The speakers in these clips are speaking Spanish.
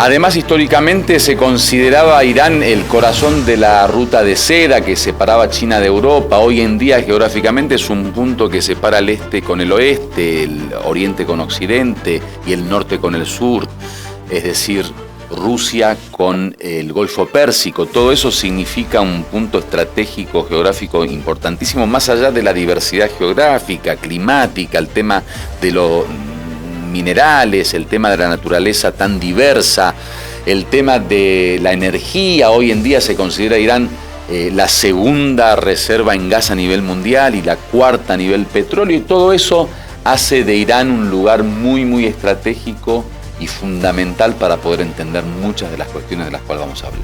Además, históricamente se consideraba Irán el corazón de la ruta de seda que separaba China de Europa. Hoy en día, geográficamente, es un punto que separa el este con el oeste, el oriente con occidente y el norte con el sur. Es decir, Rusia con el Golfo Pérsico. Todo eso significa un punto estratégico geográfico importantísimo, más allá de la diversidad geográfica, climática, el tema de los minerales, el tema de la naturaleza tan diversa, el tema de la energía. Hoy en día se considera Irán la segunda reserva en gas a nivel mundial y la cuarta a nivel petróleo, y todo eso hace de Irán un lugar muy estratégico y fundamental para poder entender muchas de las cuestiones de las cuales vamos a hablar.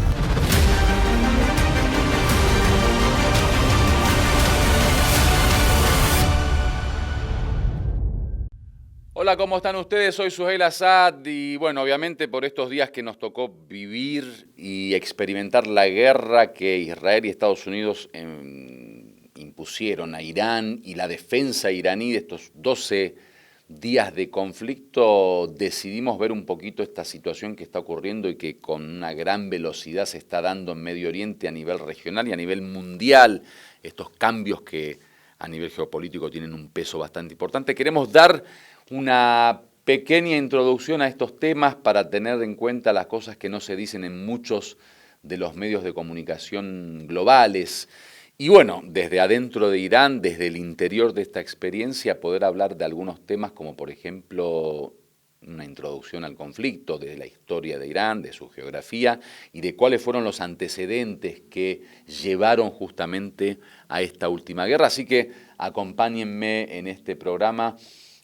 Hola, ¿cómo están ustedes? Soy Suheil Assad y bueno, obviamente por estos días que nos tocó vivir y experimentar la guerra que Israel y Estados Unidos impusieron a Irán y la defensa iraní de estos 12 días de conflicto, decidimos ver un poquito esta situación que está ocurriendo y que con una gran velocidad se está dando en Medio Oriente a nivel regional y a nivel mundial, estos cambios que a nivel geopolítico tienen un peso bastante importante. Queremos dar una pequeña introducción a estos temas para tener en cuenta las cosas que no se dicen en muchos de los medios de comunicación globales. Y bueno, desde adentro de Irán, desde el interior de esta experiencia, poder hablar de algunos temas como por ejemplo una introducción al conflicto, de la historia de Irán, de su geografía y de cuáles fueron los antecedentes que llevaron justamente a esta última guerra. Así que acompáñenme en este programa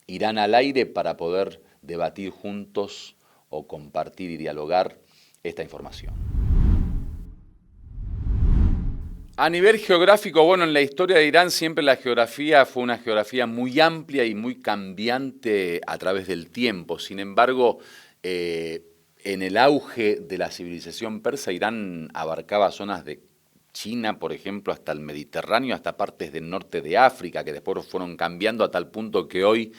Irán al aire para poder debatir juntos o compartir y dialogar esta información. A nivel geográfico, bueno, en la historia de Irán siempre la geografía fue una geografía muy amplia y muy cambiante a través del tiempo. Sin embargo, en el auge de la civilización persa, Irán abarcaba zonas de China, por ejemplo, hasta el Mediterráneo, hasta partes del norte de África, que después fueron cambiando a tal punto que hoy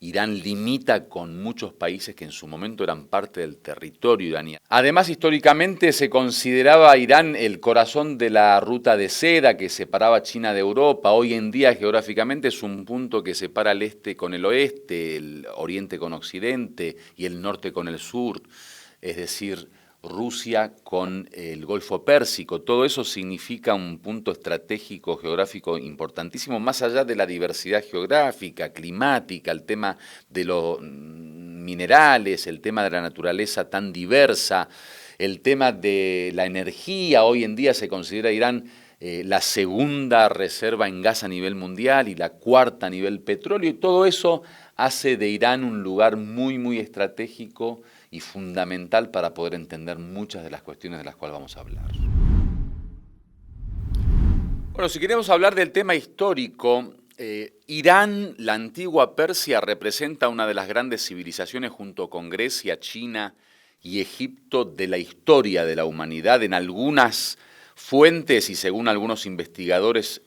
Irán limita con muchos países que en su momento eran parte del territorio iraní. Además, históricamente se consideraba Irán el corazón de la ruta de seda que separaba China de Europa. Hoy en día, geográficamente, es un punto que separa el este con el oeste, el oriente con occidente y el norte con el sur. Es decir, Rusia con el Golfo Pérsico. Todo eso significa un punto estratégico geográfico importantísimo, más allá de la diversidad geográfica, climática, el tema de los minerales, el tema de la naturaleza tan diversa, el tema de la energía. Hoy en día se considera Irán la segunda reserva en gas a nivel mundial y la cuarta a nivel petróleo, y todo eso hace de Irán un lugar muy estratégico y fundamental para poder entender muchas de las cuestiones de las cuales vamos a hablar. Bueno, si queremos hablar del tema histórico, Irán, la antigua Persia, representa una de las grandes civilizaciones junto con Grecia, China y Egipto de la historia de la humanidad. En algunas fuentes y según algunos investigadores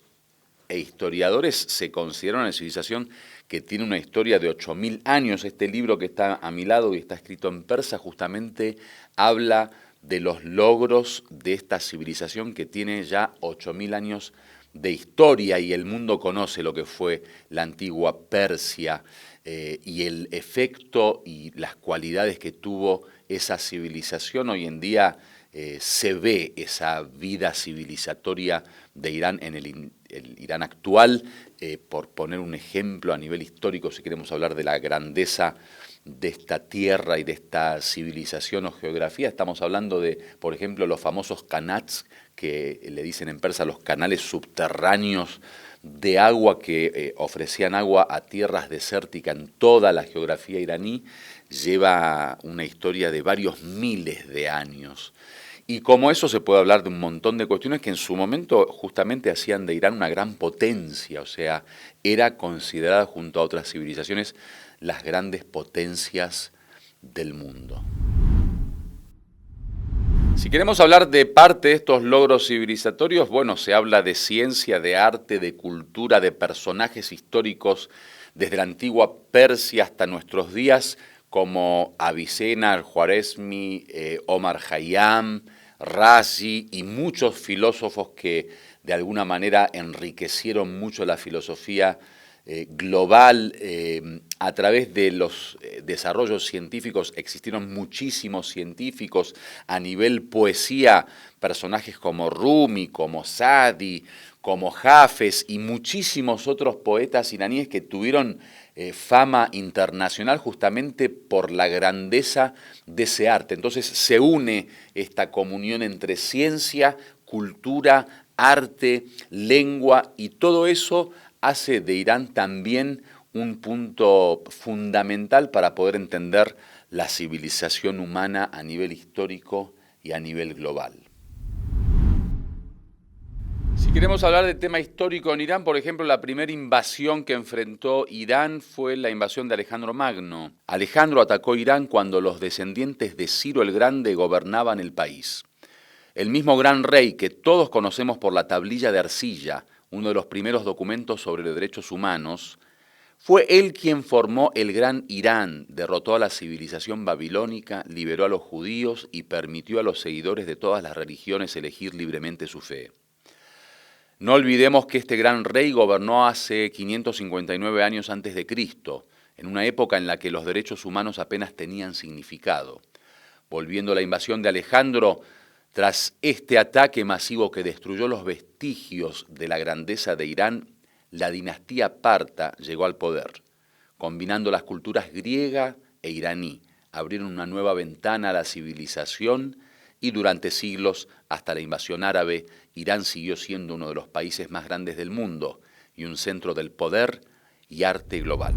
e historiadores se considera una civilización que tiene una historia de 8.000 años. Este libro que está a mi lado y está escrito en persa justamente habla de los logros de esta civilización que tiene ya 8.000 años de historia, y el mundo conoce lo que fue la antigua Persia y el efecto y las cualidades que tuvo esa civilización. Hoy en día se ve esa vida civilizatoria de Irán en el Irán actual. Por poner un ejemplo a nivel histórico, si queremos hablar de la grandeza de esta tierra y de esta civilización o geografía, estamos hablando de, por ejemplo, los famosos kanats, que le dicen en persa los canales subterráneos de agua que ofrecían agua a tierras desérticas en toda la geografía iraní. Lleva una historia de varios miles de años. Y como eso se puede hablar de un montón de cuestiones que en su momento justamente hacían de Irán una gran potencia, o sea, era considerada junto a otras civilizaciones las grandes potencias del mundo. Si queremos hablar de parte de estos logros civilizatorios, bueno, se habla de ciencia, de arte, de cultura, de personajes históricos desde la antigua Persia hasta nuestros días, como Avicena, Al-Khwarizmi, Omar Khayyam, Razi y muchos filósofos que de alguna manera enriquecieron mucho la filosofía global. A través de los desarrollos científicos existieron muchísimos científicos. A nivel poesía, personajes como Rumi, como Sadi, como Hafez y muchísimos otros poetas iraníes que tuvieron fama internacional justamente por la grandeza de ese arte. Entonces se une esta comunión entre ciencia, cultura, arte, lengua, y todo eso hace de Irán también un punto fundamental para poder entender la civilización humana a nivel histórico y a nivel global. Si queremos hablar del tema histórico en Irán, por ejemplo, la primera invasión que enfrentó Irán fue la invasión de Alejandro Magno. Alejandro atacó Irán cuando los descendientes de Ciro el Grande gobernaban el país. El mismo gran rey que todos conocemos por la tablilla de arcilla, uno de los primeros documentos sobre los derechos humanos, fue él quien formó el gran Irán, derrotó a la civilización babilónica, liberó a los judíos y permitió a los seguidores de todas las religiones elegir libremente su fe. No olvidemos que este gran rey gobernó hace 559 años antes de Cristo, en una época en la que los derechos humanos apenas tenían significado. Volviendo a la invasión de Alejandro, tras este ataque masivo que destruyó los vestigios de la grandeza de Irán, la dinastía parta llegó al poder. Combinando las culturas griega e iraní, abrieron una nueva ventana a la civilización y durante siglos, hasta la invasión árabe, Irán siguió siendo uno de los países más grandes del mundo y un centro del poder y arte global.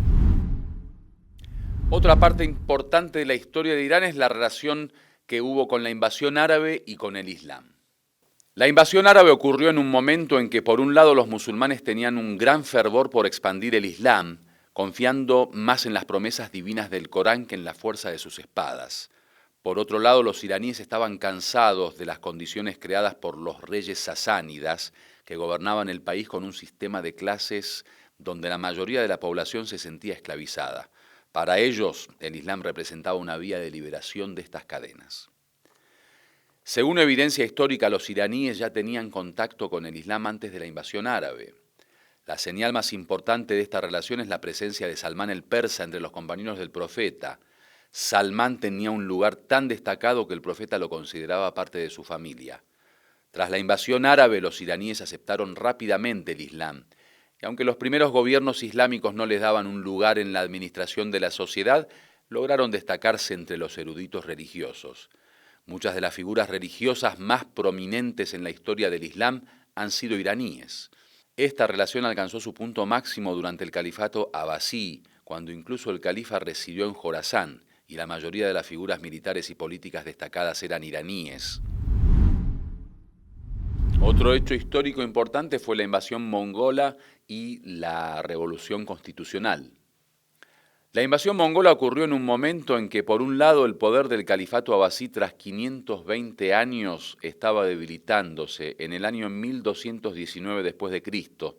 Otra parte importante de la historia de Irán es la relación que hubo con la invasión árabe y con el Islam. La invasión árabe ocurrió en un momento en que por un lado los musulmanes tenían un gran fervor por expandir el Islam, confiando más en las promesas divinas del Corán que en la fuerza de sus espadas. Por otro lado, los iraníes estaban cansados de las condiciones creadas por los reyes sasánidas, que gobernaban el país con un sistema de clases donde la mayoría de la población se sentía esclavizada. Para ellos, el Islam representaba una vía de liberación de estas cadenas. Según evidencia histórica, los iraníes ya tenían contacto con el Islam antes de la invasión árabe. La señal más importante de esta relación es la presencia de Salmán el Persa entre los compañeros del profeta. Salmán tenía un lugar tan destacado que el profeta lo consideraba parte de su familia. Tras la invasión árabe, los iraníes aceptaron rápidamente el Islam, y aunque los primeros gobiernos islámicos no les daban un lugar en la administración de la sociedad, lograron destacarse entre los eruditos religiosos. Muchas de las figuras religiosas más prominentes en la historia del Islam han sido iraníes. Esta relación alcanzó su punto máximo durante el califato abasí, cuando incluso el califa residió en Jorasán, y la mayoría de las figuras militares y políticas destacadas eran iraníes. Otro hecho histórico importante fue la invasión mongola y la revolución constitucional. La invasión mongola ocurrió en un momento en que, por un lado, el poder del califato abasí tras 520 años estaba debilitándose en el año 1219 después de Cristo,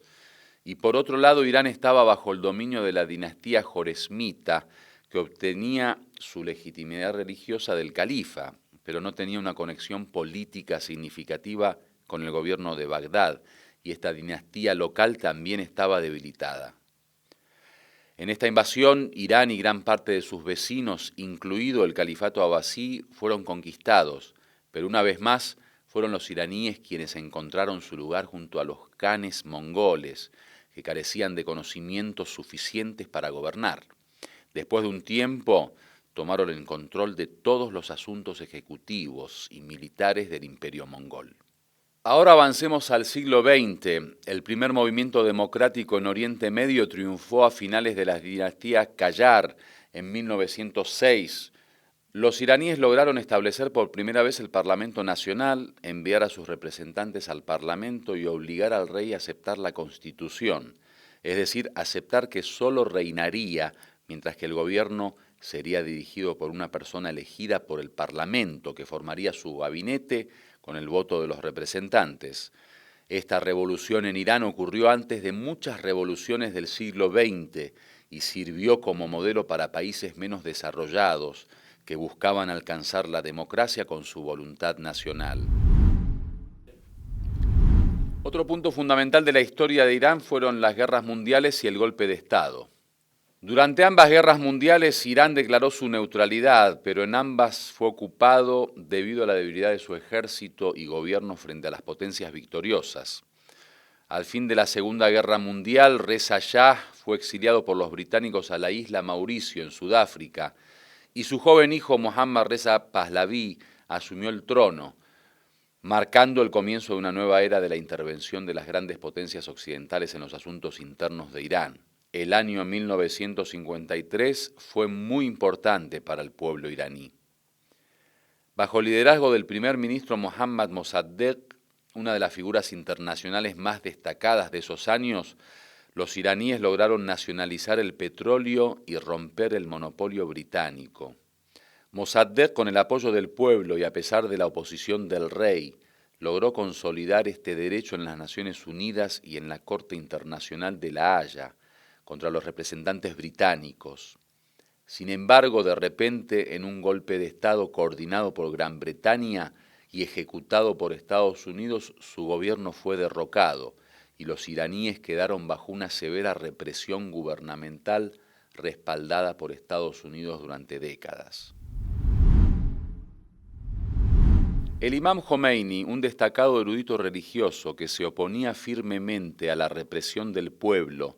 y por otro lado, Irán estaba bajo el dominio de la dinastía joresmita, que obtenía su legitimidad religiosa del califa, pero no tenía una conexión política significativa con el gobierno de Bagdad, y esta dinastía local también estaba debilitada. En esta invasión, Irán y gran parte de sus vecinos, incluido el califato abasí, fueron conquistados, pero una vez más fueron los iraníes quienes encontraron su lugar junto a los khanes mongoles, que carecían de conocimientos suficientes para gobernar. Después de un tiempo, tomaron el control de todos los asuntos ejecutivos y militares del imperio mongol. Ahora avancemos al siglo XX. El primer movimiento democrático en Oriente Medio triunfó a finales de la dinastía Qajar en 1906. Los iraníes lograron establecer por primera vez el Parlamento Nacional, enviar a sus representantes al Parlamento y obligar al rey a aceptar la Constitución, es decir, aceptar que solo reinaría mientras que el gobierno sería dirigido por una persona elegida por el Parlamento, que formaría su gabinete con el voto de los representantes. Esta revolución en Irán ocurrió antes de muchas revoluciones del siglo XX y sirvió como modelo para países menos desarrollados que buscaban alcanzar la democracia con su voluntad nacional. Otro punto fundamental de la historia de Irán fueron las guerras mundiales y el golpe de Estado. Durante ambas guerras mundiales, Irán declaró su neutralidad, pero en ambas fue ocupado debido a la debilidad de su ejército y gobierno frente a las potencias victoriosas. Al fin de la Segunda Guerra Mundial, Reza Shah fue exiliado por los británicos a la isla Mauricio, en Sudáfrica, y su joven hijo Mohammad Reza Pahlaví asumió el trono, marcando el comienzo de una nueva era de la intervención de las grandes potencias occidentales en los asuntos internos de Irán. El año 1953 fue muy importante para el pueblo iraní. Bajo el liderazgo del primer ministro Mohammad Mossadegh, una de las figuras internacionales más destacadas de esos años, los iraníes lograron nacionalizar el petróleo y romper el monopolio británico. Mossadegh, con el apoyo del pueblo y a pesar de la oposición del rey, logró consolidar este derecho en las Naciones Unidas y en la Corte Internacional de La Haya, contra los representantes británicos. Sin embargo, de repente, en un golpe de Estado coordinado por Gran Bretaña y ejecutado por Estados Unidos, su gobierno fue derrocado y los iraníes quedaron bajo una severa represión gubernamental respaldada por Estados Unidos durante décadas. El imam Jomeini, un destacado erudito religioso que se oponía firmemente a la represión del pueblo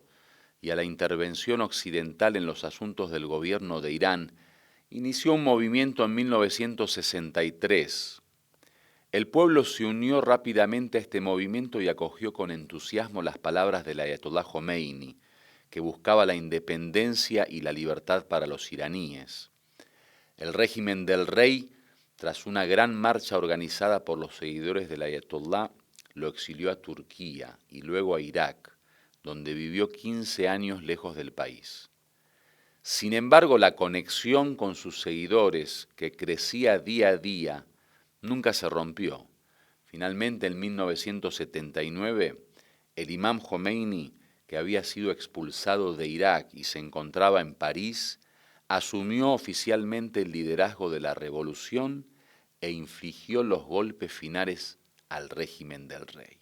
y a la intervención occidental en los asuntos del gobierno de Irán, inició un movimiento en 1963. El pueblo se unió rápidamente a este movimiento y acogió con entusiasmo las palabras del Ayatollah Jomeini, que buscaba la independencia y la libertad para los iraníes. El régimen del rey, tras una gran marcha organizada por los seguidores del Ayatollah, lo exilió a Turquía y luego a Irak, donde vivió 15 años lejos del país. Sin embargo, la conexión con sus seguidores, que crecía día a día, nunca se rompió. Finalmente, en 1979, el imam Jomeini, que había sido expulsado de Irak y se encontraba en París, asumió oficialmente el liderazgo de la revolución e infligió los golpes finales al régimen del rey.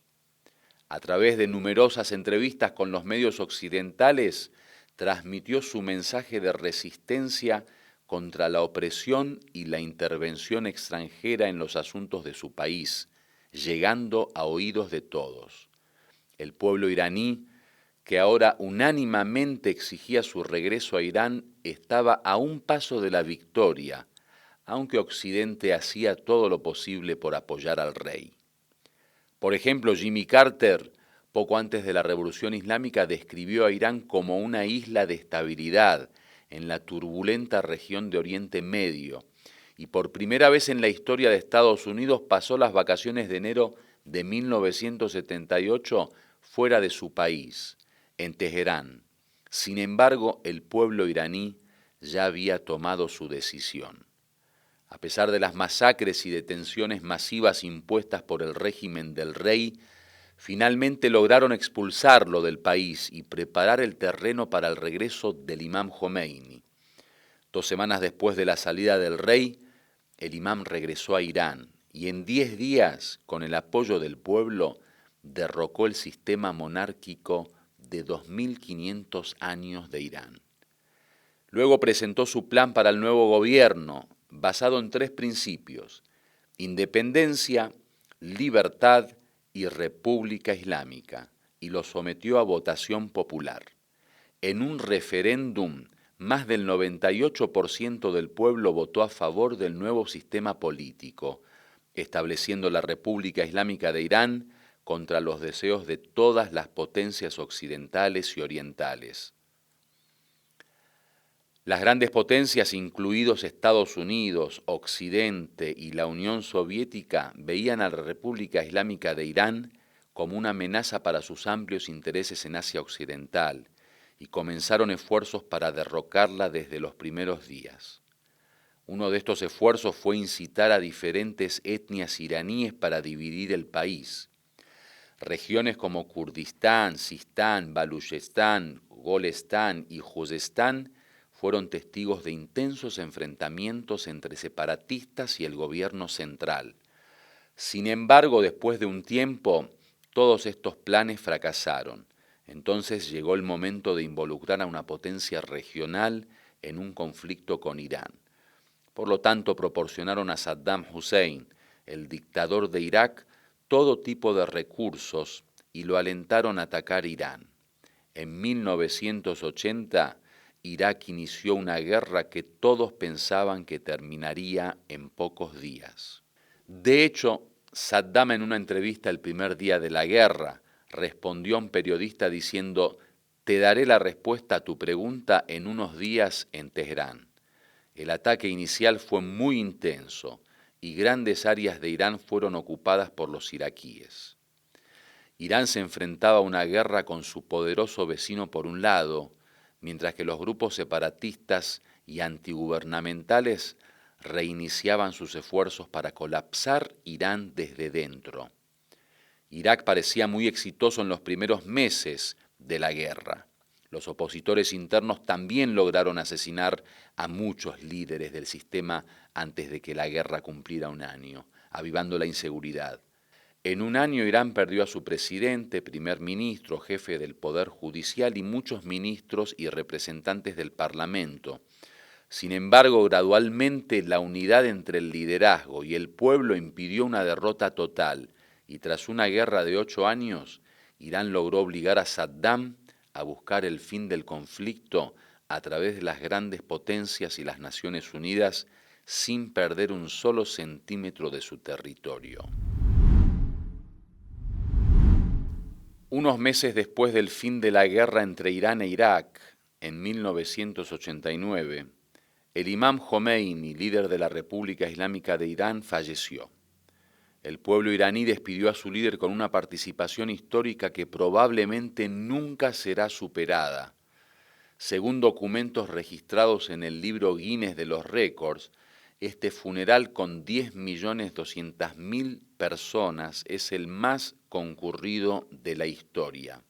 A través de numerosas entrevistas con los medios occidentales, transmitió su mensaje de resistencia contra la opresión y la intervención extranjera en los asuntos de su país, llegando a oídos de todos. El pueblo iraní, que ahora unánimemente exigía su regreso a Irán, estaba a un paso de la victoria, aunque Occidente hacía todo lo posible por apoyar al rey. Por ejemplo, Jimmy Carter, poco antes de la Revolución Islámica, describió a Irán como una isla de estabilidad en la turbulenta región de Oriente Medio, y por primera vez en la historia de Estados Unidos pasó las vacaciones de enero de 1978 fuera de su país, en Teherán. Sin embargo, el pueblo iraní ya había tomado su decisión. A pesar de las masacres y detenciones masivas impuestas por el régimen del rey, finalmente lograron expulsarlo del país y preparar el terreno para el regreso del imam Jomeini. 2 semanas después de la salida del rey, el imam regresó a Irán y en 10 días, con el apoyo del pueblo, derrocó el sistema monárquico de 2500 años de Irán. Luego presentó su plan para el nuevo gobierno, basado en 3 principios: independencia, libertad y república islámica, y lo sometió a votación popular. En un referéndum, más del 98% del pueblo votó a favor del nuevo sistema político, estableciendo la República Islámica de Irán contra los deseos de todas las potencias occidentales y orientales. Las grandes potencias, incluidos Estados Unidos, Occidente y la Unión Soviética, veían a la República Islámica de Irán como una amenaza para sus amplios intereses en Asia Occidental y comenzaron esfuerzos para derrocarla desde los primeros días. Uno de estos esfuerzos fue incitar a diferentes etnias iraníes para dividir el país. Regiones como Kurdistán, Sistán, Baluchistán, Golestán y Juzestán fueron testigos de intensos enfrentamientos entre separatistas y el gobierno central. Sin embargo, después de un tiempo, todos estos planes fracasaron. Entonces llegó el momento de involucrar a una potencia regional en un conflicto con Irán. Por lo tanto, proporcionaron a Saddam Hussein, el dictador de Irak, todo tipo de recursos y lo alentaron a atacar Irán. En 1980, Irak inició una guerra que todos pensaban que terminaría en pocos días. De hecho, Saddam en una entrevista el primer día de la guerra respondió a un periodista diciendo: «Te daré la respuesta a tu pregunta en unos días en Teherán». El ataque inicial fue muy intenso y grandes áreas de Irán fueron ocupadas por los iraquíes. Irán se enfrentaba a una guerra con su poderoso vecino por un lado, mientras que los grupos separatistas y antigubernamentales reiniciaban sus esfuerzos para colapsar Irán desde dentro. Irak parecía muy exitoso en los primeros meses de la guerra. Los opositores internos también lograron asesinar a muchos líderes del sistema antes de que la guerra cumpliera un año, avivando la inseguridad. En un año Irán perdió a su presidente, primer ministro, jefe del poder judicial y muchos ministros y representantes del parlamento. Sin embargo, gradualmente la unidad entre el liderazgo y el pueblo impidió una derrota total y tras una guerra de 8 años, Irán logró obligar a Saddam a buscar el fin del conflicto a través de las grandes potencias y las Naciones Unidas sin perder un solo centímetro de su territorio. Unos meses después del fin de la guerra entre Irán e Irak, en 1989, el imam Jomeini, líder de la República Islámica de Irán, falleció. El pueblo iraní despidió a su líder con una participación histórica que probablemente nunca será superada. Según documentos registrados en el libro Guinness de los Récords, este funeral con 10.200.000 personas es el más concurrido de la historia.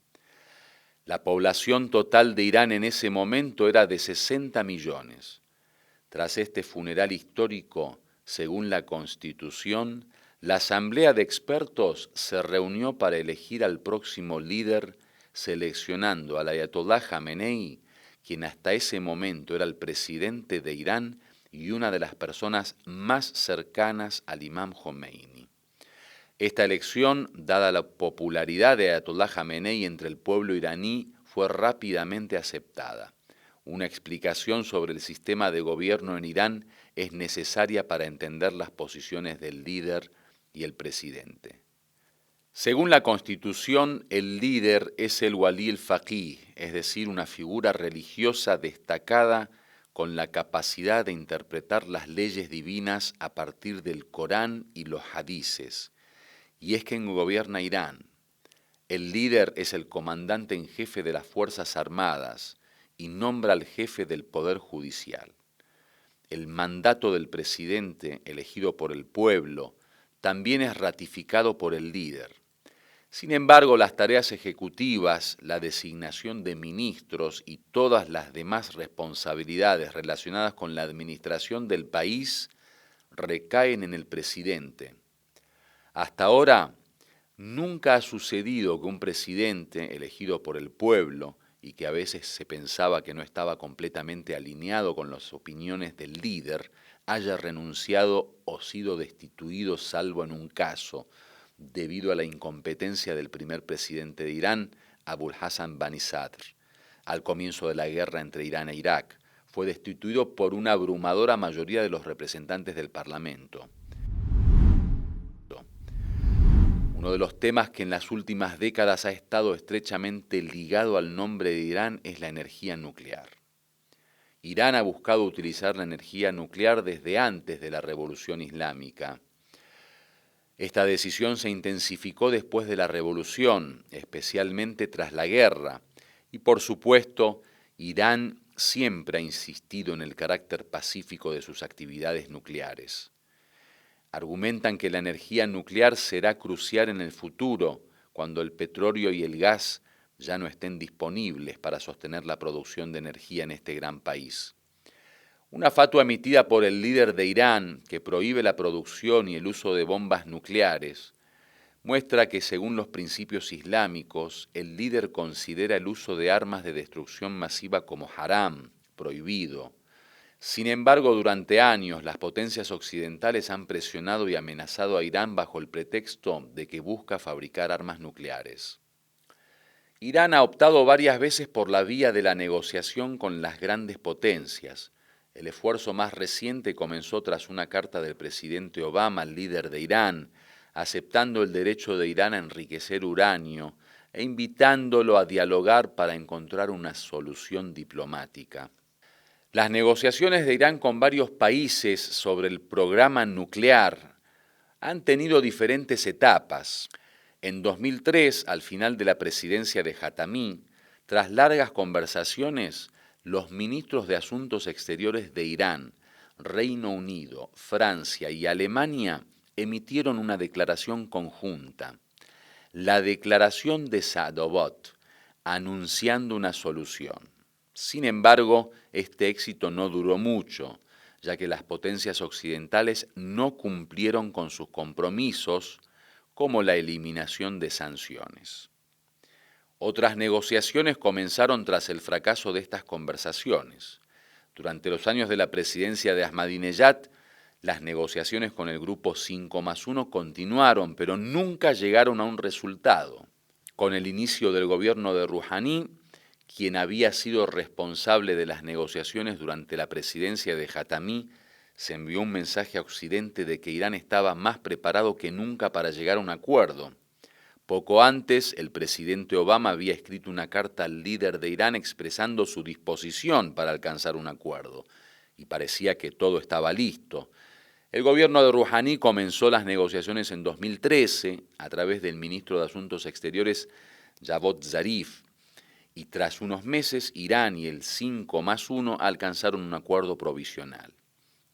La población total de Irán en ese momento era de 60 millones. Tras este funeral histórico, según la Constitución, la Asamblea de Expertos se reunió para elegir al próximo líder, seleccionando al Ayatollah Jamenei, quien hasta ese momento era el presidente de Irán y una de las personas más cercanas al imam Jomeini. Esta elección, dada la popularidad de Ayatollah Jamenei entre el pueblo iraní, fue rápidamente aceptada. Una explicación sobre el sistema de gobierno en Irán es necesaria para entender las posiciones del líder y el presidente. Según la Constitución, el líder es el Wali el-Faqih, es decir, una figura religiosa destacada con la capacidad de interpretar las leyes divinas a partir del Corán y los hadices. Y es quien gobierna Irán. El líder es el comandante en jefe de las Fuerzas Armadas y nombra al jefe del Poder Judicial. El mandato del presidente, elegido por el pueblo, también es ratificado por el líder. Sin embargo, las tareas ejecutivas, la designación de ministros y todas las demás responsabilidades relacionadas con la administración del país recaen en el presidente. Hasta ahora, nunca ha sucedido que un presidente elegido por el pueblo y que a veces se pensaba que no estaba completamente alineado con las opiniones del líder, haya renunciado o sido destituido salvo en un caso, debido a la incompetencia del primer presidente de Irán, Abul Hassan Bani Sadr. Al comienzo de la guerra entre Irán e Irak, fue destituido por una abrumadora mayoría de los representantes del Parlamento. Uno de los temas que en las últimas décadas ha estado estrechamente ligado al nombre de Irán es la energía nuclear. Irán ha buscado utilizar la energía nuclear desde antes de la Revolución Islámica. Esta decisión se intensificó después de la revolución, especialmente tras la guerra, y por supuesto, Irán siempre ha insistido en el carácter pacífico de sus actividades nucleares. Argumentan que la energía nuclear será crucial en el futuro, cuando el petróleo y el gas ya no estén disponibles para sostener la producción de energía en este gran país. Una fatua emitida por el líder de Irán, que prohíbe la producción y el uso de bombas nucleares, muestra que según los principios islámicos, el líder considera el uso de armas de destrucción masiva como haram, prohibido. Sin embargo, durante años las potencias occidentales han presionado y amenazado a Irán bajo el pretexto de que busca fabricar armas nucleares. Irán ha optado varias veces por la vía de la negociación con las grandes potencias. El esfuerzo más reciente comenzó tras una carta del presidente Obama al líder de Irán, aceptando el derecho de Irán a enriquecer uranio e invitándolo a dialogar para encontrar una solución diplomática. Las negociaciones de Irán con varios países sobre el programa nuclear han tenido diferentes etapas. En 2003, al final de la presidencia de Jatami, tras largas conversaciones, los ministros de Asuntos Exteriores de Irán, Reino Unido, Francia y Alemania emitieron una declaración conjunta, la Declaración de Sadovot, anunciando una solución. Sin embargo, este éxito no duró mucho, ya que las potencias occidentales no cumplieron con sus compromisos, como la eliminación de sanciones. Otras negociaciones comenzaron tras el fracaso de estas conversaciones. Durante los años de la presidencia de Ahmadinejad, las negociaciones con el grupo 5+1 continuaron, pero nunca llegaron a un resultado. Con el inicio del gobierno de Rouhani, quien había sido responsable de las negociaciones durante la presidencia de Jatami, se envió un mensaje a Occidente de que Irán estaba más preparado que nunca para llegar a un acuerdo. Poco antes, el presidente Obama había escrito una carta al líder de Irán expresando su disposición para alcanzar un acuerdo, y parecía que todo estaba listo. El gobierno de Rouhani comenzó las negociaciones en 2013 a través del ministro de Asuntos Exteriores Javad Zarif, y tras unos meses Irán y el 5+1 alcanzaron un acuerdo provisional.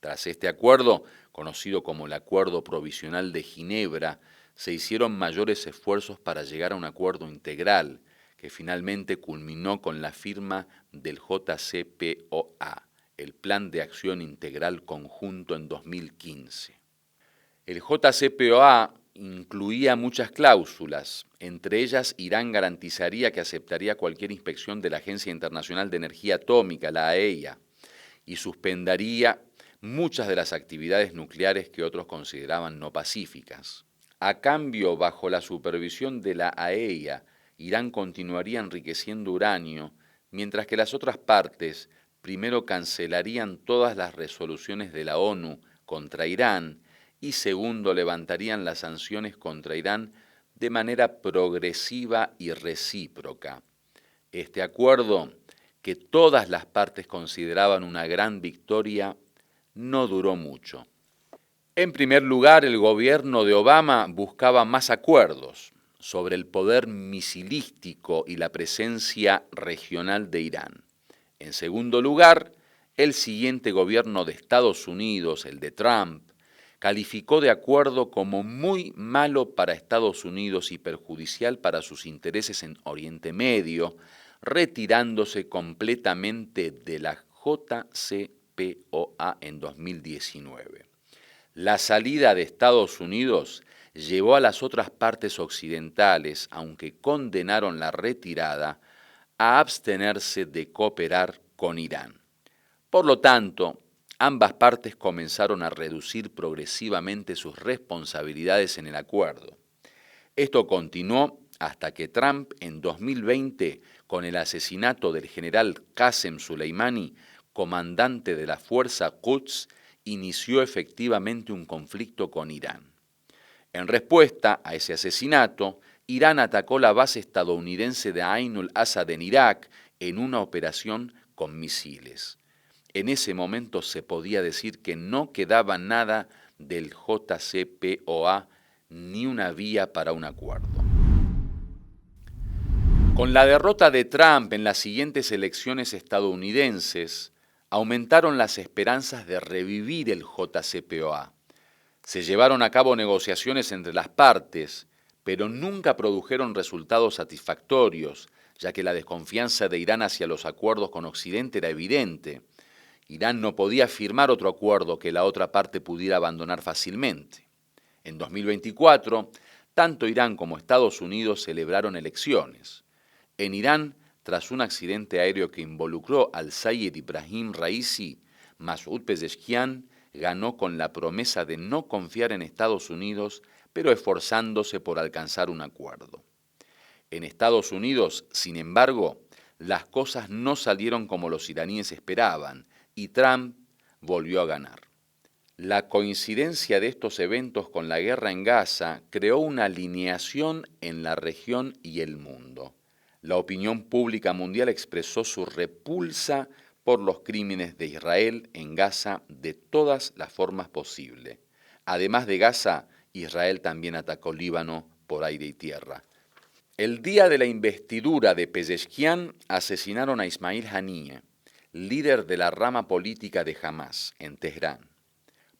Tras este acuerdo, conocido como el Acuerdo Provisional de Ginebra, se hicieron mayores esfuerzos para llegar a un acuerdo integral, que finalmente culminó con la firma del JCPOA, el Plan de Acción Integral Conjunto, en 2015. El JCPOA incluía muchas cláusulas, entre ellas Irán garantizaría que aceptaría cualquier inspección de la Agencia Internacional de Energía Atómica, la AEA, y suspendería muchas de las actividades nucleares que otros consideraban no pacíficas. A cambio, bajo la supervisión de la AEA, Irán continuaría enriqueciendo uranio, mientras que las otras partes primero cancelarían todas las resoluciones de la ONU contra Irán y segundo levantarían las sanciones contra Irán de manera progresiva y recíproca. Este acuerdo, que todas las partes consideraban una gran victoria, no duró mucho. En primer lugar, el gobierno de Obama buscaba más acuerdos sobre el poder misilístico y la presencia regional de Irán. En segundo lugar, el siguiente gobierno de Estados Unidos, el de Trump, calificó de acuerdo como muy malo para Estados Unidos y perjudicial para sus intereses en Oriente Medio, retirándose completamente de la JCPOA en 2019. La salida de Estados Unidos llevó a las otras partes occidentales, aunque condenaron la retirada, a abstenerse de cooperar con Irán. Por lo tanto, ambas partes comenzaron a reducir progresivamente sus responsabilidades en el acuerdo. Esto continuó hasta que Trump en 2020, con el asesinato del general Qasem Soleimani, comandante de la Fuerza Quds, inició efectivamente un conflicto con Irán. En respuesta a ese asesinato, Irán atacó la base estadounidense de Ain al-Asad en Irak en una operación con misiles. En ese momento se podía decir que no quedaba nada del JCPOA ni una vía para un acuerdo. Con la derrota de Trump en las siguientes elecciones estadounidenses, aumentaron las esperanzas de revivir el JCPOA. Se llevaron a cabo negociaciones entre las partes, pero nunca produjeron resultados satisfactorios, ya que la desconfianza de Irán hacia los acuerdos con Occidente era evidente. Irán no podía firmar otro acuerdo que la otra parte pudiera abandonar fácilmente. En 2024, tanto Irán como Estados Unidos celebraron elecciones. En Irán, tras un accidente aéreo que involucró al Sayyid Ibrahim Raisi, Masoud Pezeshkian ganó con la promesa de no confiar en Estados Unidos, pero esforzándose por alcanzar un acuerdo. En Estados Unidos, sin embargo, las cosas no salieron como los iraníes esperaban y Trump volvió a ganar. La coincidencia de estos eventos con la guerra en Gaza creó una alineación en la región y el mundo. La opinión pública mundial expresó su repulsa por los crímenes de Israel en Gaza de todas las formas posibles. Además de Gaza, Israel también atacó Líbano por aire y tierra. El día de la investidura de Pezeshkian asesinaron a Ismail Haniyeh, líder de la rama política de Hamás, en Teherán.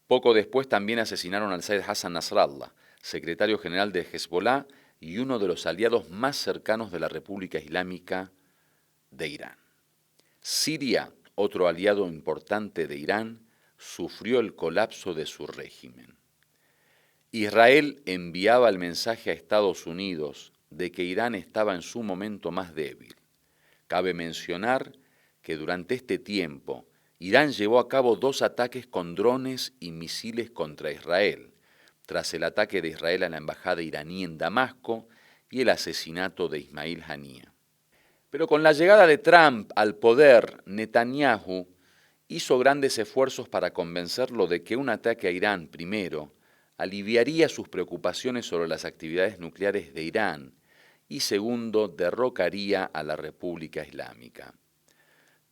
Poco después también asesinaron al Sayyid Hassan Nasrallah, secretario general de Hezbollah y uno de los aliados más cercanos de la República Islámica de Irán. Siria, otro aliado importante de Irán, sufrió el colapso de su régimen. Israel enviaba el mensaje a Estados Unidos de que Irán estaba en su momento más débil. Cabe mencionar que durante este tiempo, Irán llevó a cabo 2 ataques con drones y misiles contra Israel, tras el ataque de Israel a la embajada iraní en Damasco y el asesinato de Ismail Haniyeh. Pero con la llegada de Trump al poder, Netanyahu hizo grandes esfuerzos para convencerlo de que un ataque a Irán, primero, aliviaría sus preocupaciones sobre las actividades nucleares de Irán y segundo, derrocaría a la República Islámica.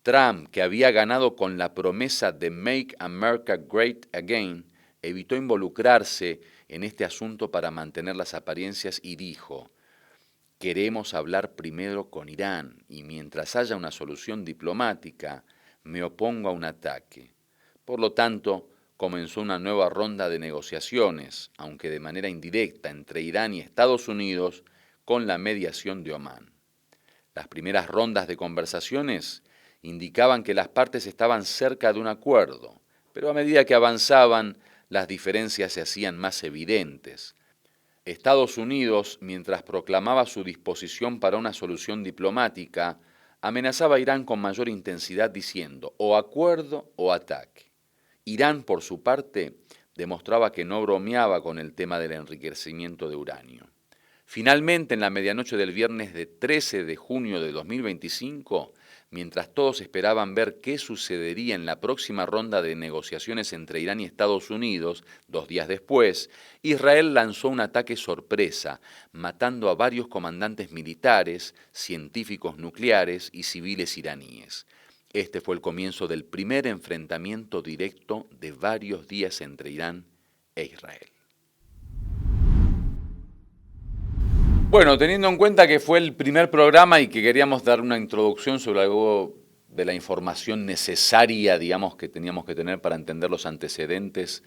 Trump, que había ganado con la promesa de Make America Great Again, evitó involucrarse en este asunto para mantener las apariencias y dijo: queremos hablar primero con Irán y mientras haya una solución diplomática, me opongo a un ataque. Por lo tanto, comenzó una nueva ronda de negociaciones, aunque de manera indirecta, entre Irán y Estados Unidos, con la mediación de Omán. Las primeras rondas de conversaciones indicaban que las partes estaban cerca de un acuerdo, pero a medida que avanzaban, las diferencias se hacían más evidentes. Estados Unidos, mientras proclamaba su disposición para una solución diplomática, amenazaba a Irán con mayor intensidad diciendo o acuerdo o ataque. Irán, por su parte, demostraba que no bromeaba con el tema del enriquecimiento de uranio. Finalmente, en la medianoche del viernes de 13 de junio de 2025, mientras todos esperaban ver qué sucedería en la próxima ronda de negociaciones entre Irán y Estados Unidos, 2 días después, Israel lanzó un ataque sorpresa, matando a varios comandantes militares, científicos nucleares y civiles iraníes. Este fue el comienzo del primer enfrentamiento directo de varios días entre Irán e Israel. Bueno, teniendo en cuenta que fue el primer programa y que queríamos dar una introducción sobre algo de la información necesaria, digamos, que teníamos que tener para entender los antecedentes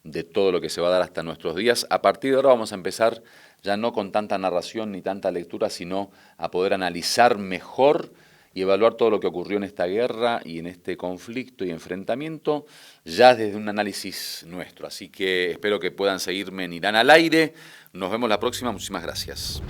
de todo lo que se va a dar hasta nuestros días, a partir de ahora vamos a empezar ya no con tanta narración ni tanta lectura, sino a poder analizar mejor y evaluar todo lo que ocurrió en esta guerra y en este conflicto y enfrentamiento ya desde un análisis nuestro. Así que espero que puedan seguirme en Irán al aire. Nos vemos la próxima. Muchísimas gracias.